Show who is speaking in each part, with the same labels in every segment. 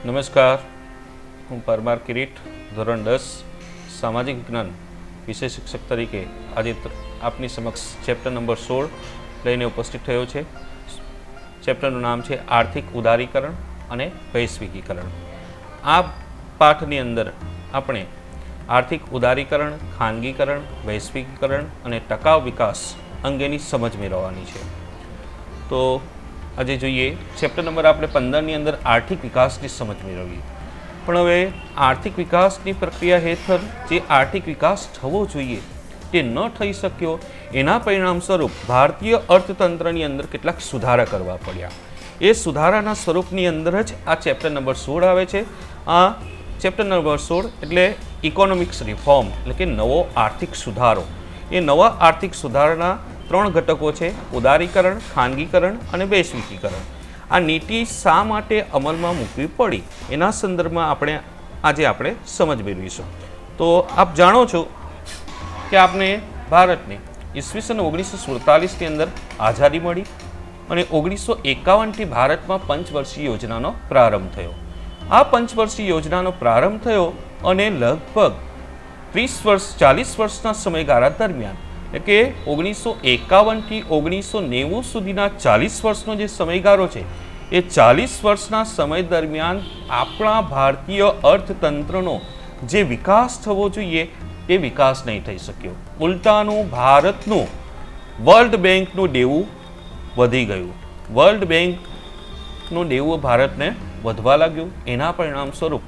Speaker 1: નમસ્કાર, હું પરમાર કિરીટ, ધોરણ 10 સામાજિક વિજ્ઞાન વિષય શિક્ષક તરીકે આજે આપની સમક્ષ ચેપ્ટર નંબર 16 લઈને ઉપસ્થિત થયો છે. ચેપ્ટરનું નામ છે આર્થિક ઉદારીકરણ અને વૈશ્વિકીકરણ. આ પાઠની અંદર આપણે આર્થિક ઉદારીકરણ, ખાનગીકરણ, વૈશ્વિકીકરણ અને ટકાઉ વિકાસ અંગેની સમજ મેળવવાની છે. તો આજે જોઈએ ચેપ્ટર નંબર આપણે 15ની અંદર આર્થિક વિકાસની સમજ મેળવીએ. પણ હવે આર્થિક વિકાસની પ્રક્રિયા હેઠળ જે આર્થિક વિકાસ થવો જોઈએ તે ન થઈ શક્યો, એના પરિણામ સ્વરૂપ ભારતીય અર્થતંત્રની અંદર કેટલાક સુધારા કરવા પડ્યા. એ સુધારાના સ્વરૂપની અંદર જ આ ચેપ્ટર નંબર 16 આવે છે. આ ચેપ્ટર નંબર 16 એટલે ઇકોનોમિક્સ રિફોર્મ, એટલે કે નવો આર્થિક સુધારો. એ નવા આર્થિક સુધારાના 3 ઘટકો છે: ઉદારીકરણ, ખાનગીકરણ અને વૈશ્વિકીકરણ. આ નીતિ શા માટે અમલમાં મૂકવી પડી એના સંદર્ભમાં આપણે સમજ મેળવીશું. તો આપ જાણો છો કે આપને ભારતને ઈસવીસન 1947ની અંદર આઝાદી મળી અને 1951થી ભારતમાં પંચવર્ષીય યોજનાનો પ્રારંભ થયો. આ પંચવર્ષીય યોજનાનો પ્રારંભ થયો અને લગભગ 40 વર્ષના સમયગાળા દરમિયાન, એટલે કે 1951થી 1990 સુધીના 40 વર્ષનો જે સમયગાળો છે, એ 40 વર્ષના સમય દરમિયાન આપણા ભારતીય અર્થતંત્રનો જે વિકાસ થવો જોઈએ એ વિકાસ નહીં થઈ શક્યો. ઉલટાનું ભારતનું વર્લ્ડ બેંકનું દેવું વધી ગયું. વર્લ્ડ બેંકનું દેવું ભારતને વધવા લાગ્યું. એના પરિણામ સ્વરૂપ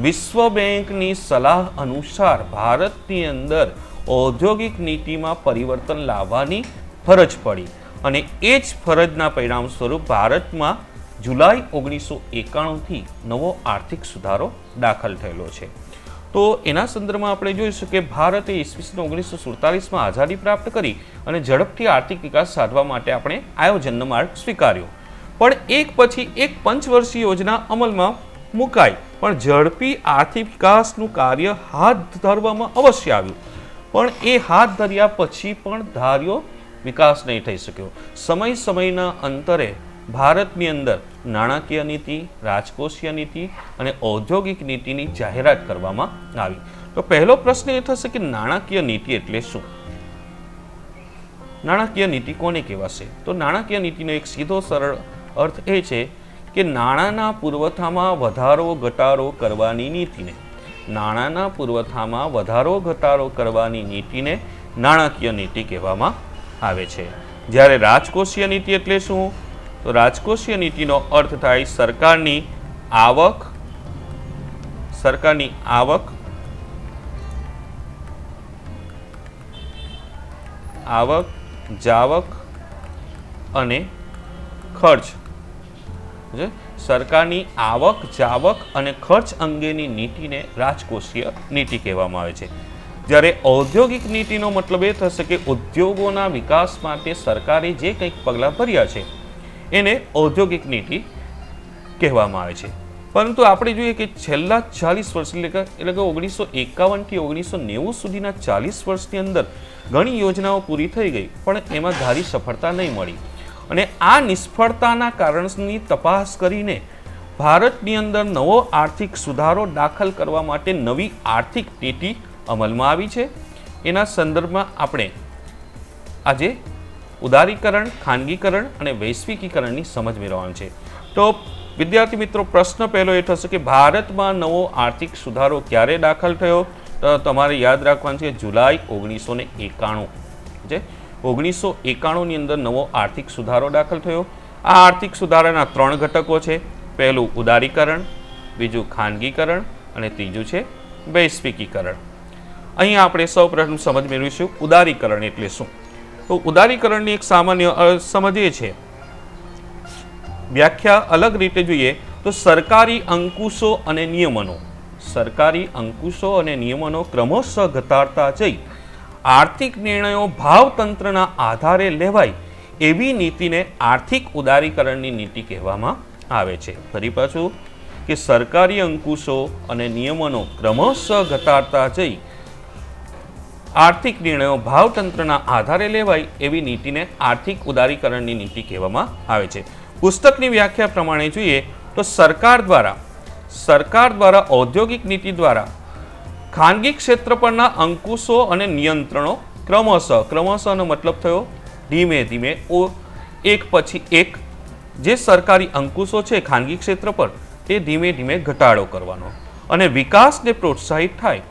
Speaker 1: વિશ્વ બેંકની સલાહ અનુસાર ભારતની અંદર ઔદ્યોગિક નીતિમાં પરિવર્તન લાવવાની ફરજ પડી અને એ જ ફરજના પરિણામ સ્વરૂપ ભારતમાં જુલાઈ 1991થી નવો આર્થિક સુધારો દાખલ થયેલો છે. તો એના સંદર્ભમાં આપણે જોઈશું કે ભારતે ઈસવીસન 1947માં આઝાદી પ્રાપ્ત કરી અને ઝડપથી આર્થિક વિકાસ સાધવા માટે આપણે આયોજનનો માર્ગ સ્વીકાર્યો. પણ એક પછી એક પંચવર્ષીય યોજના અમલમાં મુકાઈ, પણ ઝડપી આર્થિક વિકાસનું કાર્ય હાથ ધરવામાં અવશ્ય આવ્યું. પણ એ હાથ ધર્યા પછી પણ ધાર્યો વિકાસ નહીં થઈ શક્યો. સમયના અંતરે ભારતની અંદર નાણાકીય નીતિ, રાજકોષીય નીતિ અને ઔદ્યોગિક નીતિની જાહેરાત કરવામાં આવી. તો પહેલો પ્રશ્ન એ થશે કે નાણાકીય નીતિ એટલે શું? નાણાકીય નીતિ કોને કહેવાશે? તો નાણાકીય નીતિનો એક સીધો સરળ અર્થ એ છે કે નાણાંના પુરવઠામાં વધારો ઘટાડો કરવાની નીતિને કરવાની નીતિને નાણાકીય નીતિ કહેવામાં આવે છે. જ્યારે રાજકોષીય નીતિ એટલે શું? તો રાજકોષીય નીતિનો અર્થ થાય સરકારની આવક, જાવક અને ખર્ચ. સરકારની આવક, જાવક અને ખર્ચ અંગેની નીતિને રાજકોષીય નીતિ કહેવામાં આવે છે. જ્યારે ઔદ્યોગિક નીતિનો મતલબ એ થશે કે ઉદ્યોગોના વિકાસ માટે સરકારે જે કંઈક પગલાં ભર્યા છે એને ઔદ્યોગિક નીતિ કહેવામાં આવે છે. પરંતુ આપણે જોઈએ કે છેલ્લા 40 વર્ષ એટલે કે 1951થી 1990 સુધીના 40 વર્ષની અંદર ઘણી યોજનાઓ પૂરી થઈ ગઈ, પણ એમાં ધારી સફળતા નહીં મળી. અને આ નિષ્ફળતાના કારણની તપાસ કરીને ભારતની અંદર નવો આર્થિક સુધારો દાખલ કરવા માટે નવી આર્થિક નીતિ અમલમાં આવી છે. એના સંદર્ભમાં આપણે આજે ઉદારીકરણ, ખાનગીકરણ અને વૈશ્વિકીકરણની સમજ મેળવવાની છે. તો વિદ્યાર્થી મિત્રો, પ્રશ્ન પહેલો એ થશે કે ભારતમાં નવો આર્થિક સુધારો ક્યારે દાખલ થયો? તો તમારે યાદ રાખવાનું છે જુલાઈ 1991 છે. 1991ની અંદર નવો આર્થિક સુધારો દાખલ થયો. આ આર્થિક સુધારાના 3 ઘટકો છે. પહેલું ઉદારીકરણ, બીજું ખાનગીકરણ અને ત્રીજું છે વૈશ્વિકીકરણ. અહીં આપણે સૌપ્રથમ સમજ મેળવીશું ઉદારીકરણ એટલે શું. તો ઉદારીકરણની એક સામાન્ય સમજ એ છે, વ્યાખ્યા અલગ રીતે જોઈએ તો સરકારી અંકુશો અને નિયમનો ક્રમશઃ ઘટાડતા જઈ આર્થિક નિર્ણયો ભાવતંત્રના આધારે લેવાય એવી નીતિને આર્થિક ઉદારીકરણની નીતિ કહેવામાં આવે છે. ફરી પાછું કે સરકારી અંકુશો અને નિયમોનો ક્રમશઃ ઘટાડતા જઈ આર્થિક નિર્ણયો ભાવતંત્રના આધારે લેવાય એવી નીતિને આર્થિક ઉદારીકરણની નીતિ કહેવામાં આવે છે. પુસ્તકની વ્યાખ્યા પ્રમાણે જોઈએ તો સરકાર દ્વારા સરકાર દ્વારા ઔદ્યોગિક નીતિ દ્વારા ખાનગી ક્ષેત્ર પરના અંકુશો અને નિયંત્રણો ક્રમશઃનો મતલબ થયો ધીમે ધીમે એક પછી એક જે સરકારી અંકુશો છે ખાનગી ક્ષેત્ર પર તે ધીમે ધીમે ઘટાડો કરવાનો અને વિકાસને પ્રોત્સાહિત થાય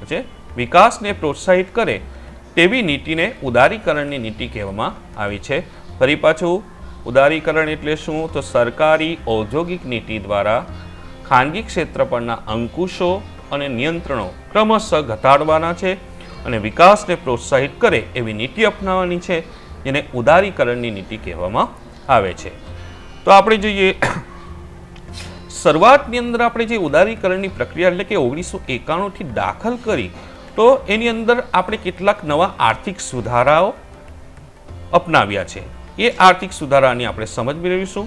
Speaker 1: છે, વિકાસને પ્રોત્સાહિત કરે તેવી નીતિને ઉદારીકરણની નીતિ કહેવામાં આવી છે. ફરી પાછું ઉદારીકરણ એટલે શું? તો સરકારી ઔદ્યોગિક નીતિ દ્વારા ખાનગી ક્ષેત્ર પરના અંકુશો અને નિયંત્રણો ક્રમશઃ ઘટાડવાના છે અને વિકાસને પ્રોત્સાહિત કરે એવી નીતિ અપનાવવાની છે, જેને ઉદારીકરણની નીતિ કહેવામાં આવે છે. તો આપણે જોઈએ શરૂઆતની અંદર આપણે જે ઉદારીકરણની પ્રક્રિયા એટલે કે 1991થી દાખલ કરી તો એની અંદર આપણે કેટલાક નવા આર્થિક સુધારાઓ અપનાવ્યા છે. એ આર્થિક સુધારાની આપણે સમજ મેળવીશું.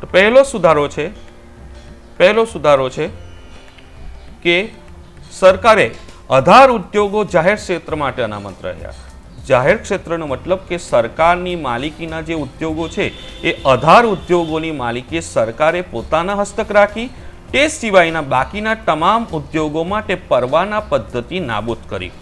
Speaker 1: તો પહેલો સુધારો છે કે સરકારે 18 ઉદ્યોગો જાહેર ક્ષેત્ર માટે અનામત રહ્યા. જાહેર ક્ષેત્રનો મતલબ કે સરકારની માલિકીના જે ઉદ્યોગો છે એ 18 ઉદ્યોગોની માલિકી સરકારે પોતાના હસ્તક રાખી. તે સિવાયના બાકીના તમામ ઉદ્યોગો માટે પરવાના પદ્ધતિ નાબૂદ કરી.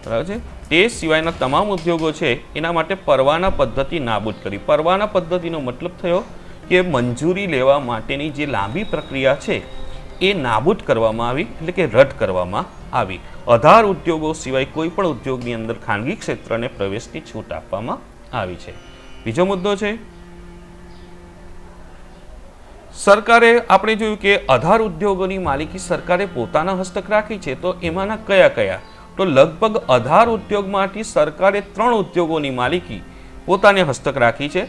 Speaker 1: બરાબર છે? તે સિવાયના તમામ ઉદ્યોગો છે એના માટે પરવાના પદ્ધતિ નાબૂદ કરી. પરવાના પદ્ધતિનો મતલબ થયો કે મંજૂરી લેવા માટેની જે લાંબી પ્રક્રિયા છે એ નાબૂદ કરવામાં આવી, એટલે કે રદ કરવામાં આવી. 18 ઉદ્યોગો સિવાય કોઈ પણ ઉદ્યોગની અંદર ખાનગી ક્ષેત્રને પ્રવેશની છૂટ આપવામાં આવી છે. બીજો મુદ્દો છે સરકારે આપણે જોયું કે 18 ઉદ્યોગોની માલિકી સરકારે પોતાના હસ્તક રાખી છે. તો એમાંના કયા? તો લગભગ 18 ઉદ્યોગમાંથી સરકારે 3 ઉદ્યોગોની માલિકી પોતાને હસ્તક રાખી છે.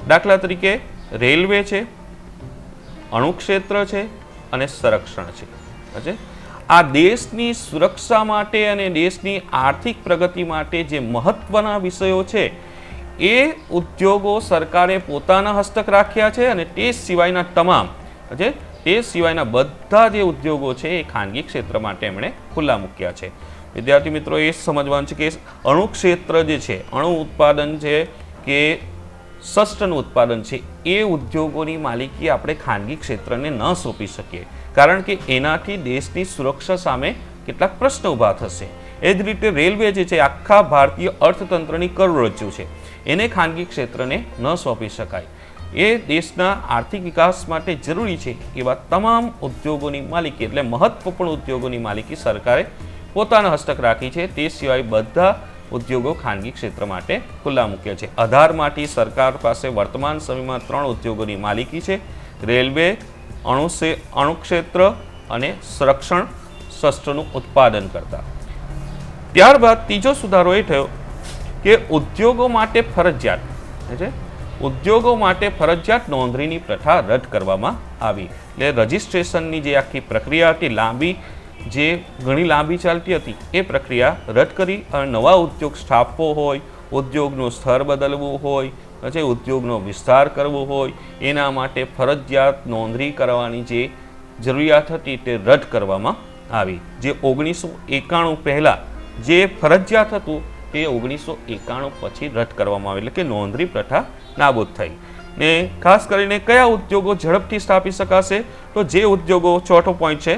Speaker 1: દાખલા તરીકે રેલવે છે, અણુક્ષેત્ર છે અને સંરક્ષણ છે. આ દેશની સુરક્ષા માટે અને દેશની આર્થિક પ્રગતિ માટે જે મહત્વના વિષયો છે એ ઉદ્યોગો સરકારે પોતાના હસ્તક રાખ્યા છે અને તે સિવાયના બધા જે ઉદ્યોગો છે એ ખાનગી ક્ષેત્ર માટે એમણે ખુલ્લા મૂક્યા છે. વિદ્યાર્થી મિત્રો, એ સમજવાનું છે કે અણુ ક્ષેત્ર જે છે, અણુ ઉત્પાદન છે કે શસ્ત્રનું ઉત્પાદન છે, એ ઉદ્યોગોની માલિકી આપણે ખાનગી ક્ષેત્રને ન સોંપી શકીએ, કારણ કે એનાથી દેશની સુરક્ષા સામે કેટલાક પ્રશ્નો ઊભા થશે. એ જ રીતે રેલવે જે છે આખા ભારતીય અર્થતંત્રની કરોડરજ્જુ છે, એને ખાનગી ક્ષેત્રને ન સોંપી શકાય. એ દેશના આર્થિક વિકાસ માટે જરૂરી છે એવા તમામ ઉદ્યોગોની માલિકી એટલે મહત્વપૂર્ણ ઉદ્યોગોની માલિકી સરકારે પોતાના હસ્તક રાખી છે. તે સિવાય બધા ઉદ્યોગો ખાનગી ક્ષેત્ર માટે ખુલ્લા મૂક્યા છે. 18 માંથી સરકાર પાસે વર્તમાન સમયમાં 3 ઉદ્યોગોની માલિકી છે: રેલવે, અણુક્ષેત્ર અને સંરક્ષણ શસ્ત્રનું ઉત્પાદન કરતા. ત્યારબાદ ત્રીજો સુધારો એ થયો કે ઉદ્યોગો માટે ફરજિયાત નોંધણીની પ્રથા રદ કરવામાં આવી. એટલે રજિસ્ટ્રેશનની જે આખી પ્રક્રિયા હતી ઘણી લાંબી ચાલતી હતી, એ પ્રક્રિયા રદ કરી અને નવા ઉદ્યોગ સ્થાપવો હોય, ઉદ્યોગનું સ્તર બદલવું હોય, પછી ઉદ્યોગનો વિસ્તાર કરવો હોય, એના માટે ફરજિયાત નોંધણી કરવાની જે જરૂરિયાત હતી તે રદ કરવામાં આવી. જે 1991 પહેલાં જે ફરજિયાત હતું તે 1991 પછી રદ કરવામાં આવી, એટલે કે નોંધણી પ્રથા નાબૂદ થઈ. ને ખાસ કરીને કયા ઉદ્યોગો ઝડપથી સ્થાપી શકાશે? તો જે ઉદ્યોગો, ચોથો પોઈન્ટ છે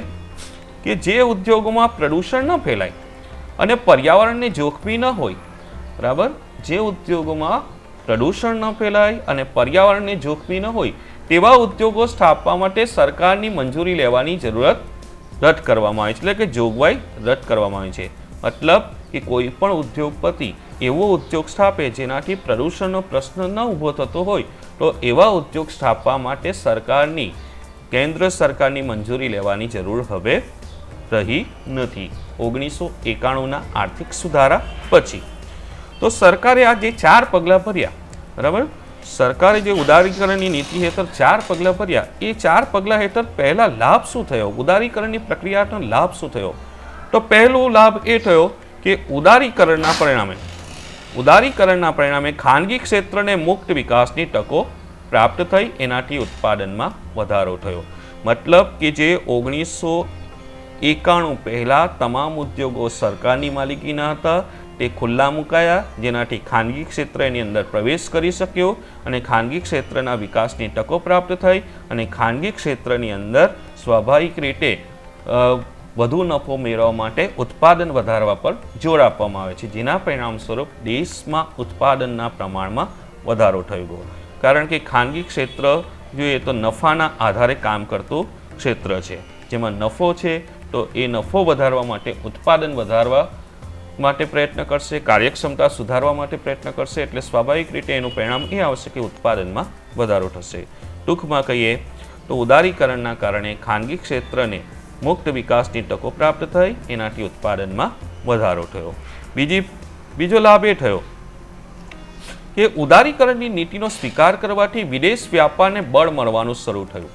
Speaker 1: કે જે ઉદ્યોગોમાં પ્રદૂષણ ન ફેલાય અને પર્યાવરણને જોખમી ન હોય. બરાબર? જે ઉદ્યોગોમાં પ્રદૂષણ ન ફેલાય અને પર્યાવરણને જોખમી ન હોય તેવા ઉદ્યોગો સ્થાપવા માટે સરકારની મંજૂરી લેવાની જરૂરત રદ કરવામાં આવી છે, એટલે કે જોગવાઈ રદ કરવામાં આવી છે. મતલબ કે કોઈ પણ ઉદ્યોગપતિ એવો ઉદ્યોગ સ્થાપે જેનાથી પ્રદૂષણનો પ્રશ્ન ન ઊભો થતો હોય તો એવા ઉદ્યોગ સ્થાપવા માટે કેન્દ્ર સરકારની મંજૂરી લેવાની જરૂર હવે રહી નથી. 1991ના આર્થિક સુધારા પછી તો સરકારે આ જે 4 પગલાં ભર્યા, બરાબર, સરકારે જે ઉદારીકરણની નીતિ હેઠળ 4 પગલાં ભર્યા, એ 4 પગલાં હેઠળ પહેલા લાભ શું થયો? ઉદારીકરણની પ્રક્રિયાનો લાભ શું થયો? તો પહેલો લાભ એ થયો કે ઉદારીકરણના પરિણામે ખાનગી ક્ષેત્રને મુક્ત વિકાસની તકો પ્રાપ્ત થઈ. એનાથી ઉત્પાદનમાં વધારો થયો. મતલબ કે જે 1991 પહેલાં તમામ ઉદ્યોગો સરકારની માલિકીના હતા તે ખુલ્લા મુકાયા, જેનાથી ખાનગી ક્ષેત્ર એની અંદર પ્રવેશ કરી શક્યો અને ખાનગી ક્ષેત્રના વિકાસની તકો પ્રાપ્ત થઈ અને ખાનગી ક્ષેત્રની અંદર સ્વાભાવિક રીતે વધુ નફો મેળવવા માટે ઉત્પાદન વધારવા પર જોર આપવામાં આવે છે, જેના પરિણામ સ્વરૂપ દેશમાં ઉત્પાદનના પ્રમાણમાં વધારો થયો ગયો. કારણ કે ખાનગી ક્ષેત્ર જોઈએ તો નફાના આધારે કામ કરતું ક્ષેત્ર છે, જેમાં નફો છે તો એ નફો વધારવા માટે ઉત્પાદન વધારવા માટે પ્રયત્ન કરશે, કાર્યક્ષમતા સુધારવા માટે પ્રયત્ન કરશે, એટલે સ્વાભાવિક રીતે એનું પરિણામ એ આવશે કે ઉત્પાદનમાં વધારો થશે. ટૂંકમાં કહીએ તો ઉદારીકરણના કારણે ખાનગી ક્ષેત્રને મુક્ત વિકાસની તકો પ્રાપ્ત થઈ, એનાથી ઉત્પાદનમાં વધારો થયો. બીજો લાભ એ થયો કે ઉદારીકરણની નીતિનો સ્વીકાર કરવાથી વિદેશ વ્યાપારને બળ મળવાનું શરૂ થયું.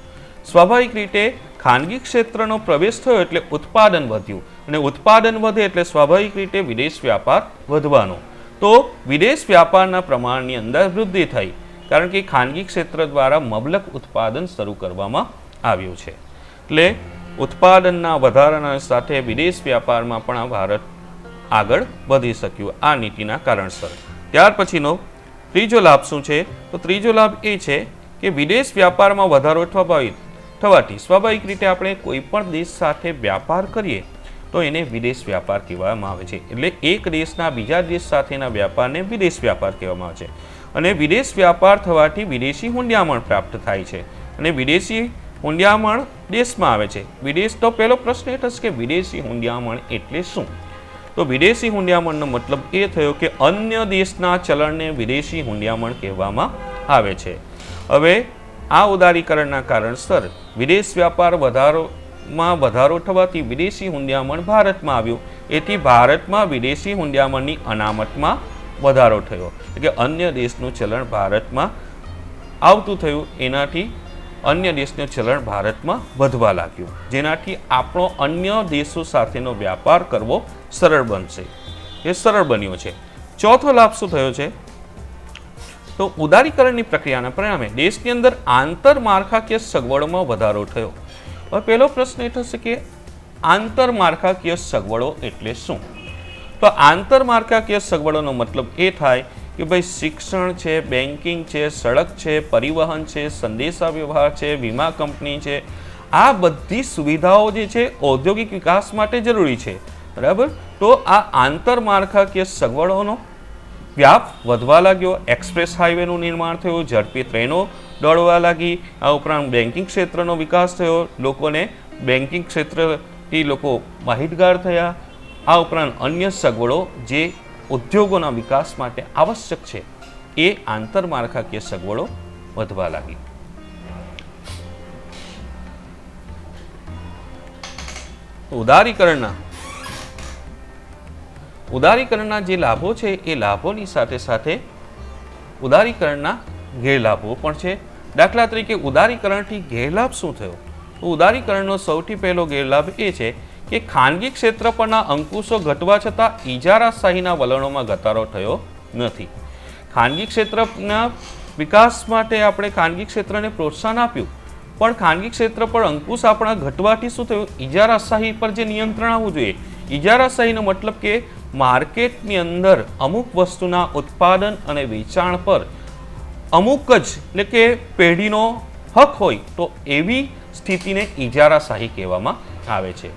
Speaker 1: સ્વાભાવિક રીતે ખાનગી ક્ષેત્રનો પ્રવેશ થયો એટલે ઉત્પાદન વધ્યું, અને ઉત્પાદન વધે એટલે સ્વાભાવિક રીતે વિદેશ વ્યાપાર વધવાનો. તો વિદેશ વ્યાપારના પ્રમાણની અંદર વૃદ્ધિ થઈ, કારણ કે ખાનગી ક્ષેત્ર દ્વારા મબલક ઉત્પાદન શરૂ કરવામાં આવ્યું છે. એટલે ઉત્પાદનના વધારાના સાથે વિદેશ વ્યાપારમાં પણ ભારત આગળ વધી શક્યું આ નીતિના કારણસર. ત્યાર પછીનો ત્રીજો લાભ શું છે? તો ત્રીજો લાભ એ છે કે વિદેશ વ્યાપારમાં વધારો થવાથી સ્વાભાવિક રીતે આપણે કોઈ પણ દેશ સાથે વ્યાપાર કરીએ તો એને વિદેશ વ્યાપાર કહેવામાં આવે છે. એટલે એક દેશના બીજા દેશ સાથેના વ્યાપારને વિદેશ વ્યાપાર કહેવામાં આવે છે. અને વિદેશ વ્યાપાર થવાથી વિદેશી હુંડિયામણ પ્રાપ્ત થાય છે, અને વિદેશી હુંડિયામણ દેશમાં આવે છે. તો પહેલો પ્રશ્ન એ થશે કે વિદેશી હુંડિયામણ એટલે શું? તો વિદેશી હુંડિયામણનો મતલબ એ થયો કે અન્ય દેશના ચલણને વિદેશી હુંડિયામણ કહેવામાં આવે છે. હવે આ ઉદારીકરણના કારણસર વિદેશ વ્યાપાર વધારો થવાથી વિદેશી હુંડિયામણ ભારતમાં આવ્યું, એથી ભારતમાં વિદેશી હુંડિયામણની અનામતમાં વધારો થયો. એટલે કે અન્ય દેશનું ચલણ ભારતમાં આવતું થયું, એનાથી અન્ય દેશનું ચલણ ભારતમાં વધવા લાગ્યું, જેનાથી આપણો અન્ય દેશો સાથેનો વ્યાપાર કરવો સરળ બનશે. એ સરળ બન્યો છે. ચોથો લાભ શું થયો છે? તો ઉદારીકરણની પ્રક્રિયાના પરિણામે દેશની અંદર આંતરમાળખાકીય સગવડોમાં વધારો થયો. હવે પહેલો પ્રશ્ન એ થશે કે આંતરમાળખાકીય સગવડો એટલે શું? તો આંતરમાળખાકીય સગવડોનો મતલબ એ થાય કે ભાઈ શિક્ષણ છે, બેન્કિંગ છે, સડક છે, પરિવહન છે, સંદેશા વ્યવહાર છે, વીમા કંપની છે, આ બધી સુવિધાઓ જે છે ઔદ્યોગિક વિકાસ માટે જરૂરી છે. બરાબર? તો આ આંતરમાળખાકીય સગવડોનો વ્યાપ વધવા લાગ્યો. એક્સપ્રેસ હાઈવેનું નિર્માણ થયું, ઝડપી ટ્રેનો દોડવા લાગી. આ ઉપરાંત બેન્કિંગ ક્ષેત્રનો વિકાસ થયો, લોકોને બેન્કિંગ ક્ષેત્રથી લોકો માહિતગાર થયા. આ ઉપરાંત અન્ય સગવડો જે ઉદ્યોગોના વિકાસ માટે આવશ્યક છે એ આંતરમાળખાકીય સગવડો વધવા લાગી. ઉદારીકરણના જે લાભો છે એ લાભોની સાથે સાથે ઉદારીકરણના ગેરલાભો પણ છે. દાખલા તરીકે ઉદારીકરણથી ગેરલાભ શું થયો? તો ઉદારીકરણનો સૌથી પહેલો ગેરલાભ એ છે કે ખાનગી ક્ષેત્ર પરના અંકુશો ઘટવા છતાં ઇજારાશાહીના વલણોમાં ઘટાડો થયો નથી. ખાનગી ક્ષેત્રના વિકાસ માટે આપણે ખાનગી ક્ષેત્રને પ્રોત્સાહન આપ્યું, પણ ખાનગી ક્ષેત્ર પર અંકુશ આપણા ઘટવાથી શું થયું? ઇજારાશાહી પર જે નિયંત્રણ આવવું જોઈએ. ઇજારાશાહીનો મતલબ કે માર્કેટની અંદર અમુક વસ્તુના ઉત્પાદન અને વેચાણ પર અમુક જ એટલે કે પેઢીનો હક હોય તો એવી સ્થિતિને ઇજારાશાહી કહેવામાં આવે છે.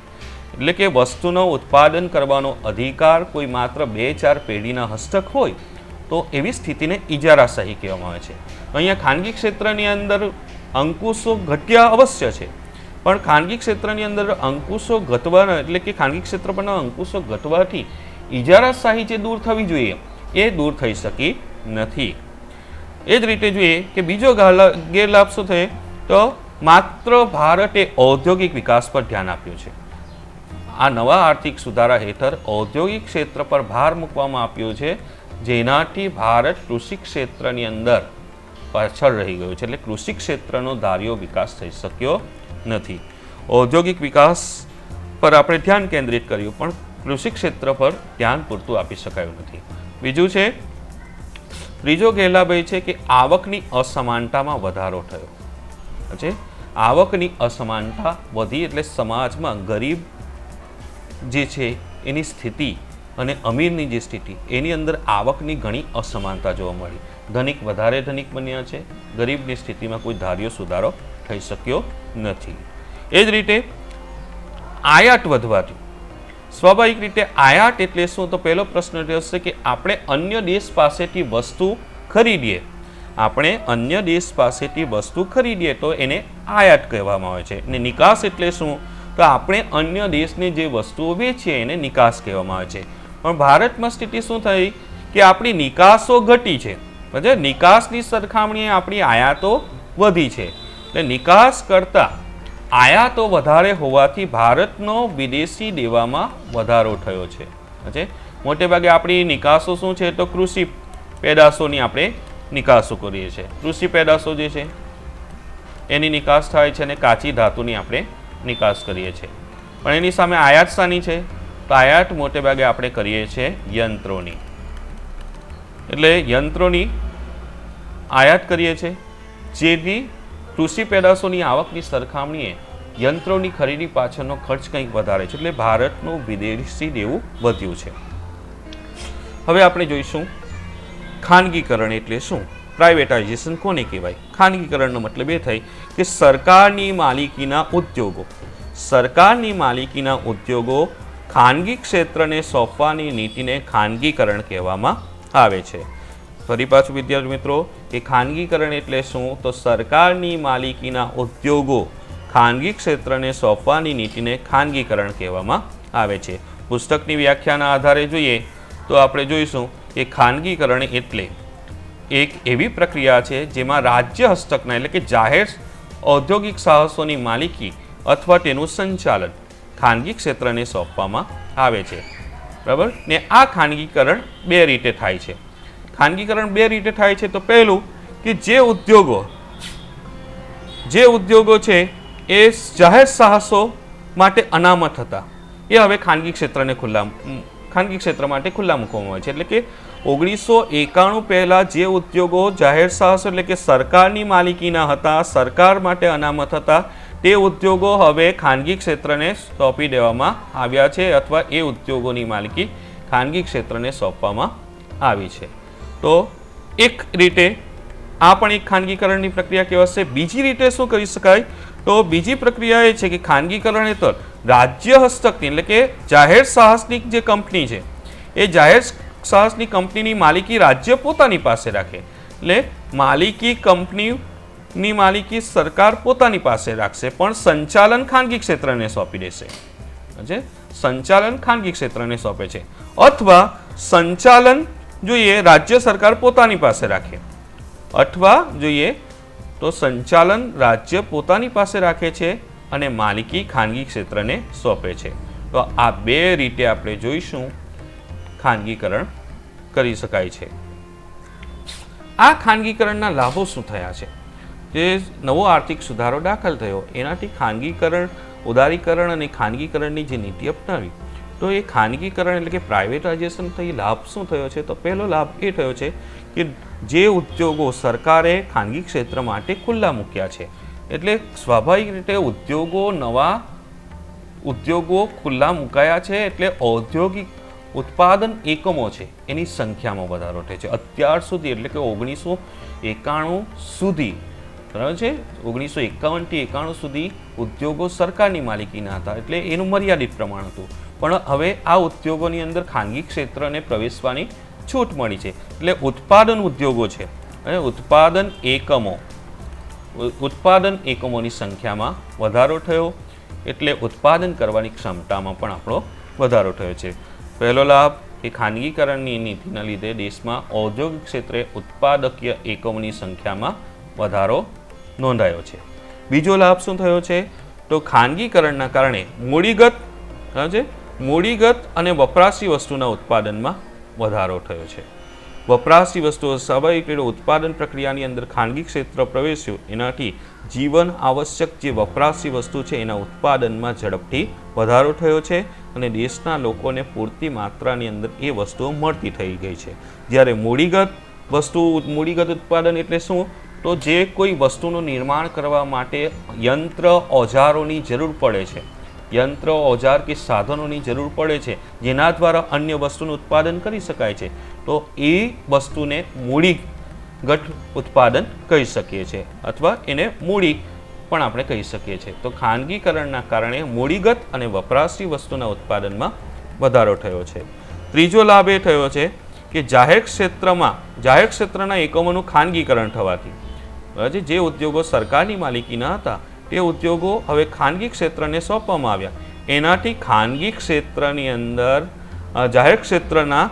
Speaker 1: એટલે કે વસ્તુનું ઉત્પાદન કરવાનો અધિકાર કોઈ માત્ર 2-4 પેઢીના હસ્તક હોય તો એવી સ્થિતિને ઇજારાશાહી કહેવામાં આવે છે. અહીંયા ખાનગી ક્ષેત્રની અંદર અંકુશો ઘટ્યા અવશ્ય છે, પણ ખાનગી ક્ષેત્રની અંદર અંકુશો ઘટવાના એટલે કે ખાનગી ક્ષેત્ર પરના અંકુશો ઘટવાથી ઇજારાશાહી જે દૂર થવી જોઈએ એ દૂર થઈ શકી નથી. એ જ રીતે જોઈએ કે બીજો ગેરલાભ શું થાય? તો માત્ર ભારતે ઔદ્યોગિક વિકાસ પર ધ્યાન આપ્યું છે. આ નવા આર્થિક સુધારા હેઠળ ઔદ્યોગિક ક્ષેત્ર પર ભાર મૂકવામાં આવ્યો છે, જેનાથી ભારત કૃષિ ક્ષેત્રની અંદર પાછળ રહી ગયું છે. એટલે કૃષિ ક્ષેત્રનો ધાર્યો વિકાસ થઈ શક્યો નથી. ઔદ્યોગિક વિકાસ પર આપણે ધ્યાન કેન્દ્રિત કર્યું, પણ કૃષિ ક્ષેત્ર પર ધ્યાન પૂરતું આપી શકાયું નથી. બીજું છે, ત્રીજો ગેરલાભ એ છે કે આવકની અસમાનતામાં વધારો થયો છે. આવકની અસમાનતા વધી એટલે સમાજમાં ગરીબ જે છે એની સ્થિતિ અને અમીરની જે સ્થિતિ એની અંદર આવકની ઘણી અસમાનતા જોવા મળી. ધનિક વધારે ધનિક બન્યા છે, ગરીબની સ્થિતિમાં કોઈ ધાર્યો સુધારો થઈ શક્યો નથી. એ જ રીતે આયાત વધવાથી સ્વાભાવિક રીતે આયાત એટલે શું? તો પહેલો પ્રશ્ન રહેશે કે આપણે અન્ય દેશ પાસેથી વસ્તુ ખરીદીએ, આપણે અન્ય દેશ પાસેથી વસ્તુ ખરીદીએ તો એને આયાત કહેવામાં આવે છે. અને નિકાસ એટલે શું? તો આપણે અન્ય દેશને જે વસ્તુઓ વેચીએ એને નિકાસ કહેવામાં આવે છે. પણ ભારતમાં સ્થિતિ શું થઈ કે આપણી નિકાસો ઘટી છે, બરાબર? નિકાસની સરખામણીએ આપણી આયાતો વધી છે. એટલે નિકાસ કરતાં આયાતો વધારે હોવાથી ભારતનો વિદેશી દેવામાં વધારો થયો છે. મોટે ભાગે આપણી નિકાસો શું છે? તો કૃષિ પેદાશોની આપણે નિકાસો કરીએ છીએ. કૃષિ પેદાશો જે છે એની નિકાસ થાય છે અને કાચી ધાતુની આપણે નિકાસ કરીએ છીએ. પણ એની સામે આયાત શાની છે? તો આયાત મોટે ભાગે આપણે કરીએ છીએ યંત્રોની. એટલે યંત્રોની આયાત કરીએ છીએ, જેથી કૃષિ પેદાશોની આવકની સરખામણીએ યંત્રોની ખરીદી પાછળનો ખર્ચ કંઈક વધારે છે. એટલે ભારતનું વિદેશી દેવું વધ્યું છે. હવે આપણે જોઈશું ખાનગીકરણ એટલે શું? પ્રાઇવેટાઇઝેશન કોને કહેવાય? ખાનગીકરણનો મતલબ એ થાય કે સરકારની માલિકીના ઉદ્યોગો, સરકારની માલિકીના ઉદ્યોગો ખાનગી ક્ષેત્રને સોંપવાની નીતિને ખાનગીકરણ કહેવામાં આવે છે. ફરી પાછું વિદ્યાર્થી મિત્રો, કે ખાનગીકરણ એટલે શું? તો સરકારની માલિકીના ઉદ્યોગો ખાનગી ક્ષેત્રને સોંપવાની નીતિને ખાનગીકરણ કહેવામાં આવે છે. પુસ્તકની વ્યાખ્યાના આધારે જોઈએ તો આપણે જોઈશું કે ખાનગીકરણ એટલે એક એવી પ્રક્રિયા છે જેમાં રાજ્ય હસ્તકના એટલે કે જાહેર ઔદ્યોગિક સાહસોની માલિકી અથવા તેનું સંચાલન ખાનગી ક્ષેત્રને સોંપવામાં આવે છે, બરાબર? ને આ ખાનગીકરણ બે રીતે થાય છે. ખાનગીકરણ બે રીતે થાય છે. તો પહેલું કે જે ઉદ્યોગો છે એ જાહેર સાહસો માટે અનામત હતા એ હવે ખાનગી ક્ષેત્ર માટે ખુલ્લા મૂકવામાં આવે છે. એટલે કે 1991 પહેલાં જે ઉદ્યોગો જાહેર સાહસો એટલે કે સરકારની માલિકીના હતા, સરકાર માટે અનામત હતા, તે ઉદ્યોગો હવે ખાનગી ક્ષેત્રને સોંપી દેવામાં આવ્યા છે અથવા એ ઉદ્યોગોની માલિકી ખાનગી ક્ષેત્રને સોંપવામાં આવી છે. તો એક રીતે આ પણ એક ખાનગીકરણની પ્રક્રિયા કહેવાશે. બીજી રીતે શું કરી શકાય? તો બીજી પ્રક્રિયા એ છે કે ખાનગીકરણ હેઠળ રાજ્ય હસ્તકની એટલે કે જાહેર સાહસની જે કંપની છે એ જાહેર સાહસની કંપનીની માલિકી રાજ્ય પોતાની પાસે રાખે. એટલે કંપનીની માલિકી સરકાર પોતાની પાસે રાખશે, પણ સંચાલન ખાનગી ક્ષેત્રને સોંપી દેશે. સંચાલન ખાનગી ક્ષેત્રને સોંપે છે. અથવા સંચાલન જોઈએ રાજ્ય સરકાર પોતાની પાસે રાખે, અથવા જોઈએ તો સંચાલન રાજ્ય પોતાની પાસે રાખે છે અને માલિકી ખાનગી ક્ષેત્રને સોંપે છે. તો આ બે રીતે આપણે જોઈશું ખાનગીકરણ કરી શકાય છે. આ ખાનગીકરણના લાભો શું થયા છે? જે નવો આર્થિક સુધારો દાખલ થયો એનાથી ખાનગીકરણ, ઉદારીકરણ અને ખાનગીકરણની જે નીતિ અપનાવી, તો એ ખાનગીકરણ એટલે કે પ્રાઇવેટાઇઝેશન થઈ લાભ શું થયો છે? તો પહેલો લાભ એ થયો છે કે જે ઉદ્યોગો સરકારે ખાનગી ક્ષેત્ર માટે ખુલ્લા મૂક્યા છે, એટલે સ્વાભાવિક રીતે નવા ઉદ્યોગો ખુલ્લા મુકાયા છે, એટલે ઔદ્યોગિક ઉત્પાદન એકમો છે એની સંખ્યામાં વધારો થયો છે. અત્યાર સુધી એટલે કે 1991 સુધી, બરાબર છે, 1951 થી 91 સુધી ઉદ્યોગો સરકારની માલિકીના હતા, એટલે એનું મર્યાદિત પ્રમાણ હતું. પણ હવે આ ઉદ્યોગોની અંદર ખાનગી ક્ષેત્રને પ્રવેશવાની છૂટ મળી છે. એટલે ઉત્પાદન ઉદ્યોગો છે અને ઉત્પાદન એકમોની સંખ્યામાં વધારો થયો, એટલે ઉત્પાદન કરવાની ક્ષમતામાં પણ આપણો વધારો થયો છે. પહેલો લાભ કે ખાનગીકરણની નીતિના લીધે દેશમાં ઔદ્યોગિક ક્ષેત્રે ઉત્પાદકીય એકમોની સંખ્યામાં વધારો નોંધાયો છે. બીજો લાભ શું થયો છે? તો ખાનગીકરણના કારણે મૂડીગત અને વપરાશી વસ્તુના ઉત્પાદનમાં વધારો થયો છે. વપરાશી વસ્તુઓ સ્વાભાવિક રીતે ઉત્પાદન પ્રક્રિયાની અંદર ખાનગી ક્ષેત્ર પ્રવેશ્યું, એનાથી જીવન આવશ્યક જે વપરાશી વસ્તુ છે એના ઉત્પાદનમાં ઝડપથી વધારો થયો છે અને દેશના લોકોને પૂરતી માત્રાની અંદર એ વસ્તુઓ મળતી થઈ ગઈ છે. જ્યારે મૂડીગત ઉત્પાદન એટલે શું? તો જે કોઈ વસ્તુનું નિર્માણ કરવા માટે યંત્ર ઓજારોની જરૂર પડે છે, યંત્ર ઓજાર કે સાધનોની જરૂર પડે છે, જેના દ્વારા અન્ય વસ્તુનું ઉત્પાદન કરી શકાય છે, તો એ વસ્તુને મૂડીગત ઉત્પાદન કહી શકીએ છીએ, અથવા એને મૂડી પણ આપણે કહી શકીએ છીએ। તો ખાનગીકરણના કારણે મૂડીગત અને વપરાશી વસ્તુના ઉત્પાદનમાં વધારો થયો છે। ત્રીજો લાભ એ થયો છે કે જાહેર ક્ષેત્રના એકમોનું ખાનગીકરણ થવાથી જે ઉદ્યોગો સરકારની માલિકીના હતા તે ઉદ્યોગો હવે ખાનગી ક્ષેત્રને સોંપવામાં આવ્યા। એનાથી ખાનગી ક્ષેત્રની અંદર જાહેર ક્ષેત્રના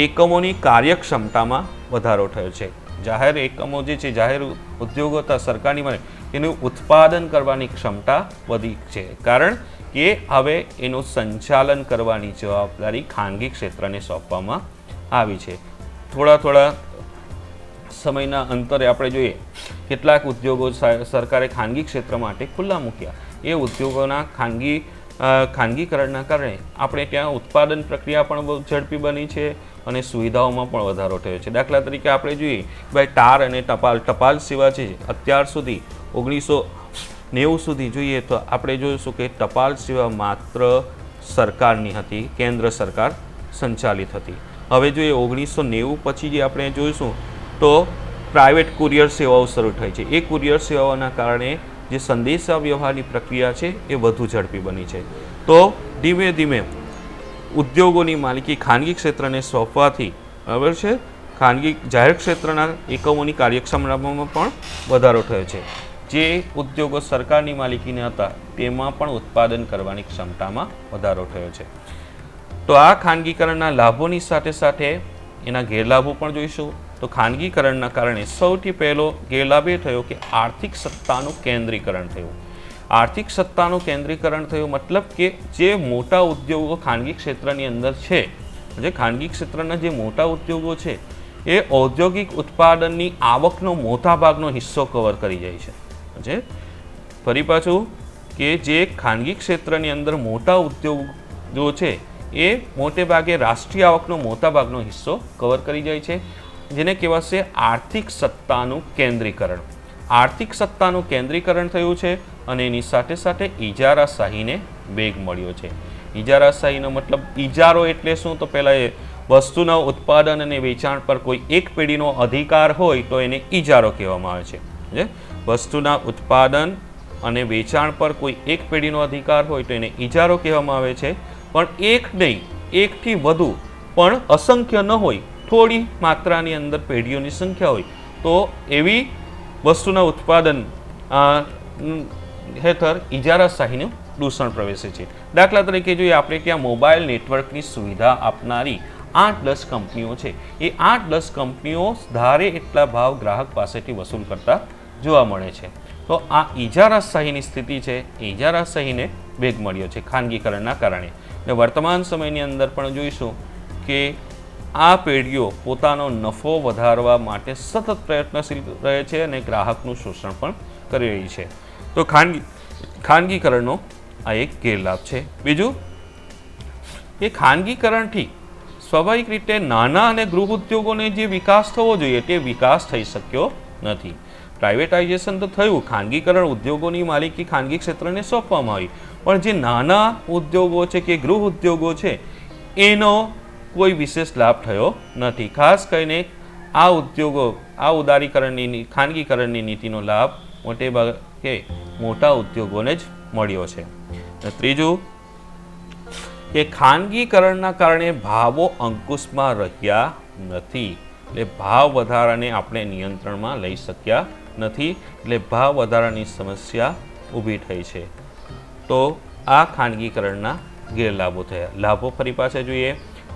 Speaker 1: એકમોની કાર્યક્ષમતામાં વધારો થયો છે। જાહેર એકમો જે છે, જાહેર ઉદ્યોગો હતા સરકારની માલિકી, તેનું ઉત્પાદન કરવાની ક્ષમતા વધી છે, કારણ કે હવે એનું સંચાલન કરવાની જવાબદારી ખાનગી ક્ષેત્રને સોંપવામાં આવી છે। થોડા સમયના અંતરે આપણે જોઈએ કેટલાક ઉદ્યોગો સરકારે ખાનગી ક્ષેત્ર માટે ખુલ્લા મૂક્યા। એ ઉદ્યોગોના ખાનગીકરણના કારણે આપણે ત્યાં ઉત્પાદન પ્રક્રિયા પણ બહુ ઝડપી બની છે અને સુવિધાઓમાં પણ વધારો થયો છે। દાખલા તરીકે આપણે જોઈએ ભાઈ ટાર અને ટપાલ સેવા છે, અત્યાર સુધી 1990 સુધી જોઈએ તો આપણે જોઈશું કે ટપાલ સેવા માત્ર સરકારની હતી, કેન્દ્ર સરકાર સંચાલિત હતી। હવે જોઈએ 1990 પછી જે આપણે જોઈશું તો પ્રાઇવેટ કુરિયર સેવાઓ શરૂ થઈ છે। એ કુરિયર સેવાઓના કારણે જે સંદેશા વ્યવહારની પ્રક્રિયા છે એ વધુ ઝડપી બની છે। તો ધીમે ધીમે ઉદ્યોગોની માલિકી ખાનગી ક્ષેત્રને સોંપવાથી બરાબર છે, જાહેર ક્ષેત્રના એકમોની કાર્યક્ષમતામાં પણ વધારો થયો છે। જે ઉદ્યોગો સરકારની માલિકીના હતા તેમાં પણ ઉત્પાદન કરવાની ક્ષમતામાં વધારો થયો છે। તો આ ખાનગીકરણના લાભોની સાથે સાથે એના ગેરલાભો પણ જોઈશું। તો ખાનગીકરણના કારણે સૌથી પહેલો ગેરલાભ એ થયો કે આર્થિક સત્તાનું કેન્દ્રીકરણ થયું। આર્થિક સત્તાનું કેન્દ્રીકરણ થયું મતલબ કે જે મોટા ઉદ્યોગો ખાનગી ક્ષેત્રની અંદર છે, જે ખાનગી ક્ષેત્રના જે મોટા ઉદ્યોગો છે એ ઔદ્યોગિક ઉત્પાદનની આવકનો મોટા ભાગનો હિસ્સો કવર કરી જાય છે। ફરી પાછું કે જે ખાનગી ક્ષેત્રની અંદર મોટા ઉદ્યોગો છે એ મોટે ભાગે રાષ્ટ્રીય આવકનો મોટા ભાગનો હિસ્સો કવર કરી જાય છે, જેને કહેવાશે આર્થિક સત્તાનું કેન્દ્રીકરણ। આર્થિક સત્તાનું કેન્દ્રીકરણ થયું છે અને એની સાથે સાથે ઇજારાશાહીને વેગ મળ્યો છે। ઇજારાશાહીનો મતલબ ઇજારો એટલે શું? તો પહેલાં એ વસ્તુના ઉત્પાદન અને વેચાણ પર કોઈ એક પેઢીનો અધિકાર હોય તો એને ઇજારો કહેવામાં આવે છે। વસ્તુના ઉત્પાદન અને વેચાણ પર કોઈ એક પેઢીનો અધિકાર હોય તો એને ઇજારો કહેવામાં આવે છે। પણ એક નહીં, એકથી વધુ પણ અસંખ્ય ન હોય, થોડી માત્રાની અંદર પેઢીઓની સંખ્યા હોય તો એવી વસ્તુના ઉત્પાદન હેઠળ ઇજારાશાહીનું દૂષણ પ્રવેશે છે। દાખલા તરીકે જોઈએ આપણે ત્યાં મોબાઈલ નેટવર્કની સુવિધા આપનારી 8-10 કંપનીઓ છે। એ 8-10 કંપનીઓ ધારે એટલા ભાવ ગ્રાહક પાસેથી વસૂલ કરતા જોવા મળે છે। તો આ ઇજારાશાહીની સ્થિતિ છે, ઇજારાશાહીને વેગ મળ્યો છે ખાનગીકરણના કારણે। ને વર્તમાન સમયની અંદર પણ જોઈશું કે આ પેઢીઓ પોતાનો નફો વધારવા માટે સતત પ્રયત્નશીલ રહે છે અને ગ્રાહકનું શોષણ પણ કરી રહી છે। તો ખાનગીકરણનો આ એક ગેરલાભ છે। બીજું કે ખાનગીકરણથી સ્વાભાવિક રીતે નાના અને ગૃહ ઉદ્યોગોને જે વિકાસ થવો જોઈએ તે વિકાસ થઈ શક્યો નથી। પ્રાઇવેટાઇઝેશન તો થયું, ખાનગીકરણ ઉદ્યોગોની માલિકી ખાનગી ક્ષેત્રને સોંપવામાં આવી, પણ જે નાના ઉદ્યોગો છે કે ગૃહ ઉદ્યોગો છે એનો કોઈ વિશેષ લાભ થયો નથી। ખાસ કરીને આ ઉદ્યોગો ઉદારીકરણની ખાનગીકરણની નીતિનો લાભ મોટે ભાગે મોટા ઉદ્યોગોને જ મળ્યો છે। ત્રીજું કે ખાનગીકરણના કારણે ભાવો અંકુશમાં રહ્યા નથી, એટલે ભાવ વધારાને આપણે નિયંત્રણમાં લઈ શક્યા નથી, એટલે ભાવ વધારાની સમસ્યા ઊભી થઈ છે। તો આ ખાનગીકરણના ગેરલાભો થયા। લાભો ફરી પાછા જોઈએ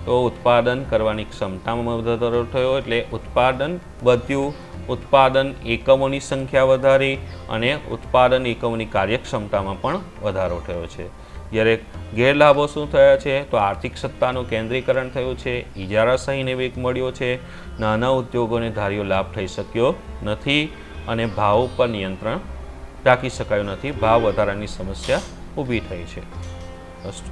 Speaker 1: તો ઉત્પાદન કરવાની ક્ષમતામાં વધારો થયો, એટલે ઉત્પાદન વધ્યું, ઉત્પાદન એકમોની સંખ્યા વધારી અને ઉત્પાદન એકમોની કાર્યક્ષમતામાં પણ વધારો થયો છે। જ્યારે ગેરલાભો શું થયા છે? તો આર્થિક સત્તાનું કેન્દ્રીકરણ થયું છે, ઇજારાશાહીને વેગ મળ્યો છે, નાના ઉદ્યોગોને ધાર્યો લાભ થઈ શક્યો નથી અને ભાવ પર નિયંત્રણ રાખી શકાયું નથી, ભાવ વધારાની સમસ્યા ઊભી થઈ છે। અસ્તુ।